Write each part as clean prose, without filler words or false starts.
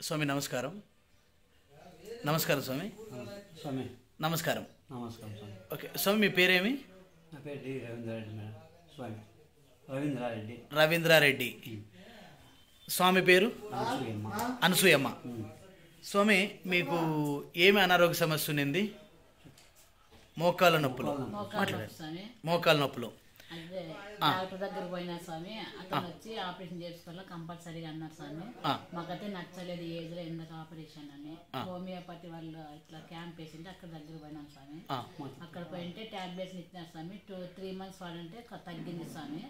స్వామి నమస్కారం. నమస్కారం స్వామి. స్వామి నమస్కారం. నమస్కారం స్వామి. ఓకే స్వామి, మీ పేరేమి? నా పేరు డి రవీంద్రారెడ్డి మేడం. స్వామి రవీంద్రారెడ్డి. రవీంద్రారెడ్డి. స్వామి పేరు అనసూయమ్మ. అనసూయమ్మ. స్వామి, మీకు ఏమి అనారోగ్య సమస్య ఉన్నింది? మోకాళ్ళ నొప్పులు. మాట్లాడండి. మోకాళ్ళ నొప్పులు. అదే డాక్టర్ దగ్గర పోయినా స్వామి, అతను వచ్చి ఆపరేషన్ చేసుకోవాలా కంపల్సరీగా అన్నారు స్వామి. మాకైతే నచ్చలేదు ఏజ్ లో ఎందుకు ఆపరేషన్ అని. హోమియోపతి వాళ్ళు ఇట్లా క్యాంప్ వేసింటే అక్కడ దగ్గర పోయినాం స్వామి. అక్కడ పోయింటే టాబ్లెట్స్ ఇచ్చినారు స్వామి. 2-3 months వాడంటే తగ్గింది స్వామి.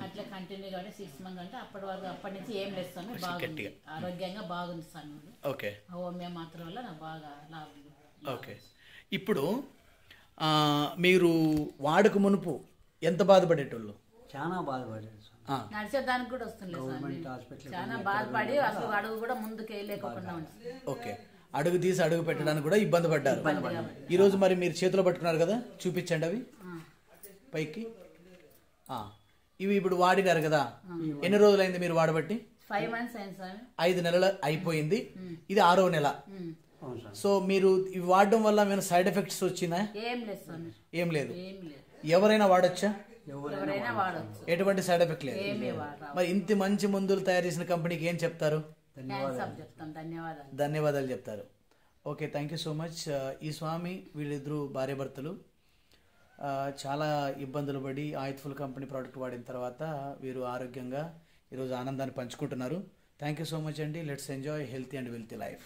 అట్లా కంటిన్యూ కాబట్టి 6 months అంటే అప్పటి నుంచి ఏం లేదు స్వామి. బాగుంది, ఆరోగ్యంగా బాగుంది స్వామి. ఓకే. హోమియో మాత్రం వల్ల నాకు బాగా లాభం. ఓకే. ఇప్పుడు మీరు వాడుక మునుపు ఎంత బాధపడేటోళ్ళు? చాలా బాధపడేది స్వామి. నడిచేదానికి కూడా వస్తుంది స్వామి. చాలా బాధపడి అసలు అడుగు కూడా ముందుకు వేయలేకుండా ఉంది. ఓకే. అడుగు తీసి అడుగు పెట్టడానికి కూడా ఇబ్బంది పడ్డారు. ఈ రోజు మరి మీరు చేతిలో పట్టుకున్నారు కదా, చూపించండి అవి పైకి. ఇవి ఇప్పుడు వాడినారు కదా, ఎన్ని రోజులైంది మీరు వాడబట్టి? 5 months అయింది స్వామి. 5 నెలలు అయిపోయింది, ఇది 6వ నెల. సో మీరు ఇవి వాడడం వల్ల ఏమైనా సైడ్ ఎఫెక్ట్స్ వచ్చినా? ఏం లేదు స్వామి. ఏం లేదు. ఏం లేదు. ఎవరైనా వాడచ్చా? ఎవరైనా వాడచ్చు. ఎటువంటి సైడ్ ఎఫెక్ట్ లేదు. ఏమీ వాడరాదు. మరి ఇంత మంచి మందులు తయారు చేసిన కంపెనీకి ఏం చెప్తారు? చెప్తాం, ధన్యవాదాలు. ధన్యవాదాలు చెప్తారు. Okay, thank you so much. ఈ స్వామి వీళ్ళిద్దరూ భార్యాభర్తలు చాలా ఇబ్బందులు పడి ఆయుత్ఫుల్ కంపెనీ ప్రోడక్ట్ వాడిన తర్వాత వీరు ఆరోగ్యంగా ఈరోజు ఆనందాన్ని పంచుకుంటున్నారు. థ్యాంక్ యూ సో మచ్ అండి. Let's enjoy healthy and wealthy life.